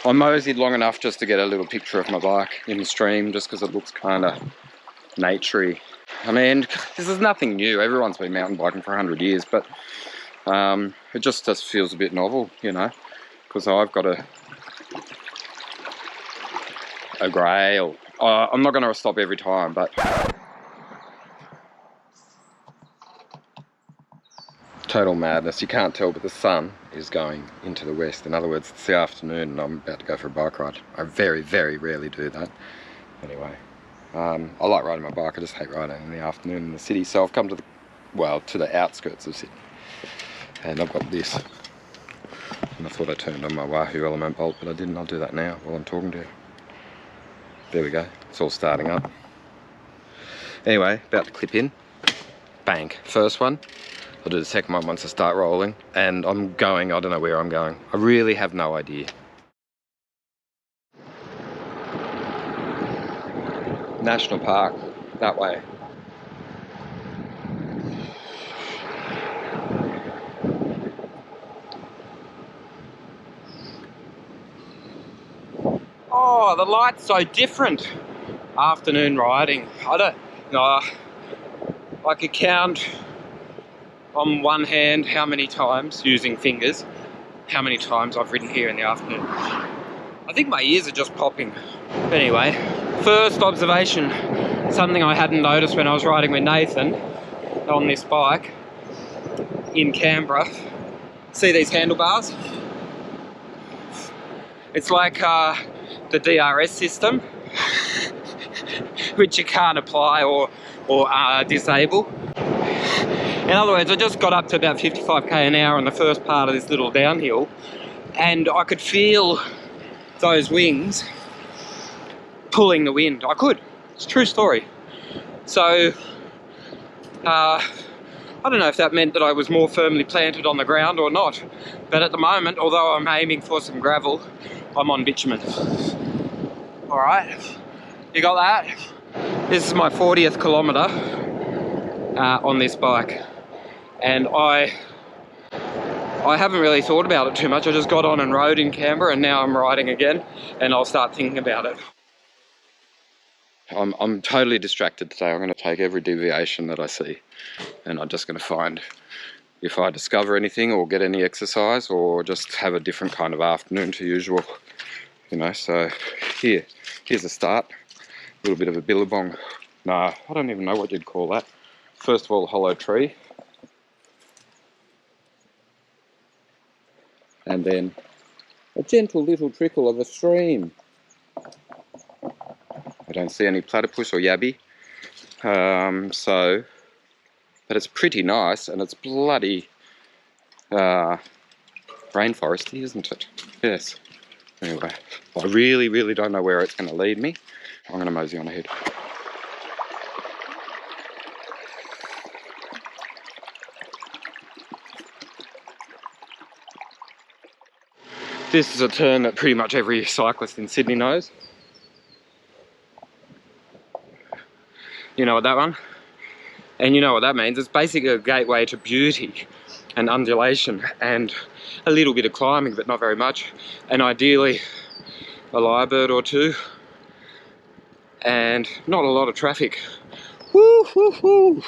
I moseyed long enough just to get a little picture of my bike in the stream, just because it looks kind of naturey. I mean, this is nothing new. Everyone's been mountain biking for 100 years, but it just feels a bit novel, you know, because I've got a Grail. I'm not going to stop every time, but total madness. You can't tell, but the sun is going into the west. In other words, it's the afternoon and I'm about to go for a bike ride. I very, very rarely do that. Anyway, I like riding my bike. I just hate riding in the afternoon in the city. So I've come to the outskirts of Sydney, and I've got this. And I thought I turned on my Wahoo element bolt, but I didn't. I'll do that now while I'm talking to you. There we go. It's all starting up. Anyway, about to clip in. Bang. First one. I'll do the second one once I start rolling. And I'm going, I don't know where I'm going. I really have no idea. National Park, that way. Oh, the light's so different. Afternoon riding. I don't know. I could count on one hand how many times, using fingers, how many times I've ridden here in the afternoon. I think my ears are just popping. Anyway, first observation, something I hadn't noticed when I was riding with Nathan on this bike in Canberra. See these handlebars? It's like the DRS system, which you can't apply or disable. In other words, I just got up to about 55k an hour on the first part of this little downhill, and I could feel those wings pulling the wind. I could. It's a true story. So, I don't know if that meant that I was more firmly planted on the ground or not, but at the moment, although I'm aiming for some gravel, I'm on bitumen. All right, you got that? This is my 40th kilometre on this bike, and I haven't really thought about it too much. I just got on and rode in Canberra, and now I'm riding again, and I'll start thinking about it. I'm totally distracted today. I'm going to take every deviation that I see, and I'm just going to find if I discover anything or get any exercise, or just have a different kind of afternoon to usual, you know. So here's a start. A little bit of a billabong. Nah, I don't even know what you'd call that. First of all, a hollow tree, and then a gentle little trickle of a stream. I don't see any platypus or yabby, but it's pretty nice, and it's bloody rainforesty, isn't it? Yes. Anyway, I really, really don't know where it's going to lead me. I'm going to mosey on ahead. This is a turn that pretty much every cyclist in Sydney knows. You know what that one? And you know what that means. It's basically a gateway to beauty and undulation and a little bit of climbing, but not very much. And ideally a lyrebird or two. And not a lot of traffic. Woo, woo, woo.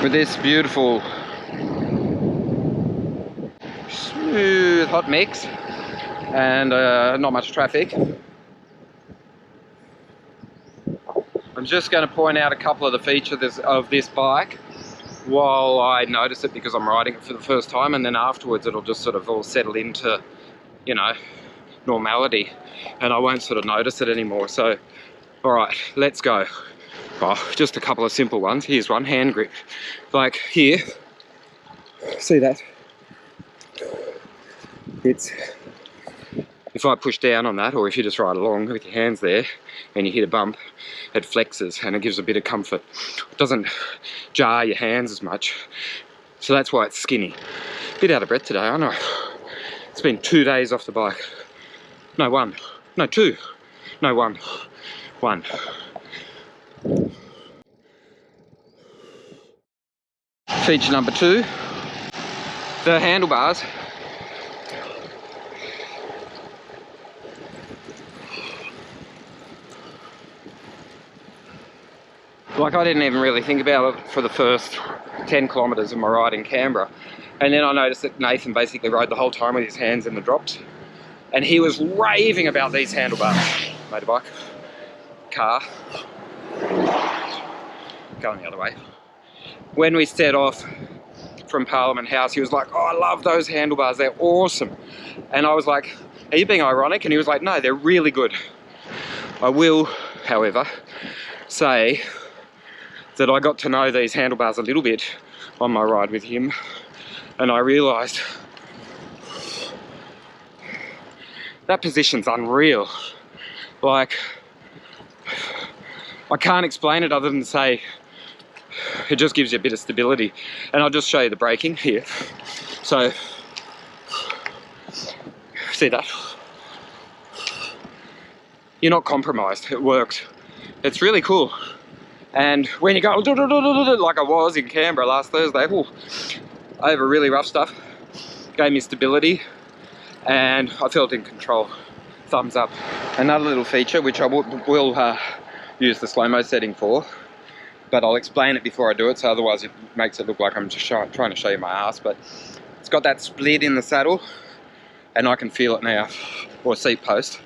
With this beautiful smooth hot mix and not much traffic, I'm just going to point out a couple of the features of this bike while I notice it, because I'm riding it for the first time, and then afterwards it'll just sort of all settle into, you know, normality, and I won't sort of notice it anymore. So, alright, let's go. Oh, just a couple of simple ones. Here's one, hand grip. Like here, see that? It's, if I push down on that, or if you just ride along with your hands there and you hit a bump, it flexes and it gives a bit of comfort. It doesn't jar your hands as much, so that's why it's skinny. Bit out of breath today, I know. It's been 2 days off the bike. No, one. No, two. No, one. One. Feature number 2, the handlebars. Like, I didn't even really think about it for the first 10 kilometres of my ride in Canberra. And then I noticed that Nathan basically rode the whole time with his hands in the drops. And he was raving about these handlebars. Motorbike, car, going the other way. When we set off from Parliament House, he was like, oh, I love those handlebars, they're awesome. And I was like, are you being ironic? And he was like, no, they're really good. I will, however, say that I got to know these handlebars a little bit on my ride with him, and I realised that position's unreal. Like, I can't explain it other than say it just gives you a bit of stability. And I'll just show you the braking here. So, see that? You're not compromised, it works. It's really cool. And when you go like I was in Canberra last Thursday, over really rough stuff, gave me stability and I felt in control. Thumbs up. Another little feature which I will use the slow-mo setting for, but I'll explain it before I do it, so otherwise it makes it look like I'm just trying to show you my ass. But it's got that split in the saddle and I can feel it now, or seat post.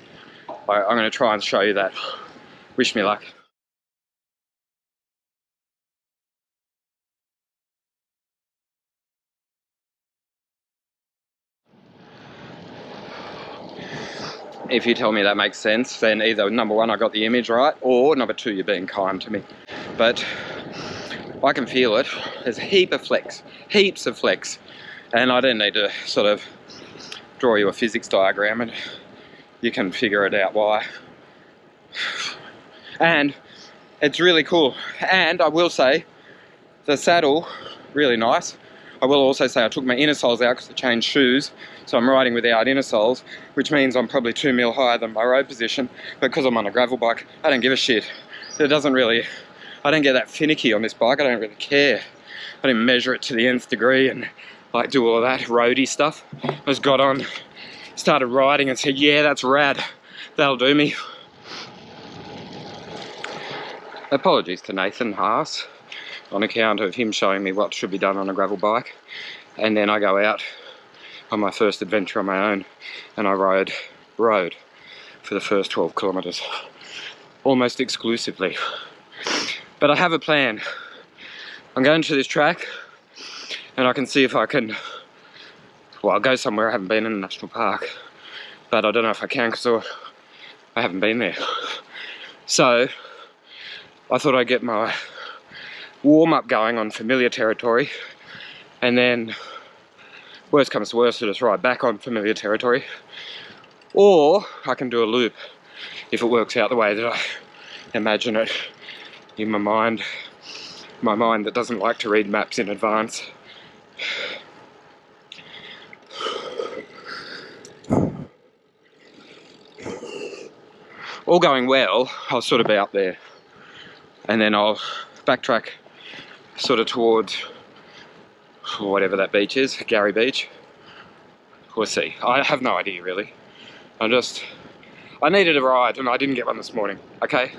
I'm going to try and show you that. Wish me luck. If you tell me that makes sense, then either number one, I got the image right, or number two, you're being kind to me. But I can feel it. There's a heap of flex, heaps of flex. And I don't need to sort of draw you a physics diagram and you can figure it out why. And it's really cool. And I will say, the saddle, really nice. I will also say I took my inner soles out because I changed shoes, so I'm riding without inner soles, which means I'm probably 2 mil higher than my road position. But because I'm on a gravel bike, I don't give a shit. It doesn't really, I don't get that finicky on this bike. I don't really care. I didn't measure it to the nth degree and like do all of that roady stuff. I just got on, started riding and said, yeah, that's rad. That'll do me. Apologies to Nathan Haas on account of him showing me what should be done on a gravel bike. And then I go out on my first adventure on my own and I rode road for the first 12 kilometres, almost exclusively. But I have a plan. I'm going to this track and I can see if I can, well, I'll go somewhere I haven't been in a national park, but I don't know if I can because I haven't been there. So I thought I'd get my warm-up going on familiar territory, and then worst comes to worst, I just ride back on familiar territory, or I can do a loop if it works out the way that I imagine it in my mind that doesn't like to read maps in advance. All going well, I'll sort of be up there and then I'll backtrack sort of towards whatever that beach is, Gary Beach. We'll see. I have no idea really. I needed a ride and I didn't get one this morning, okay?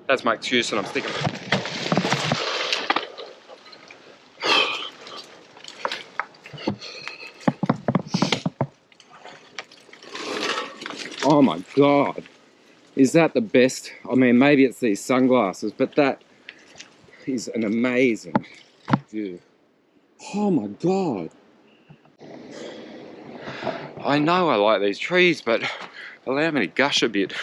That's my excuse and I'm sticking with it. Oh my God. Is that the best? I mean, maybe it's these sunglasses, but that is an amazing view. Oh my God. I know I like these trees, but allow me to gush a bit.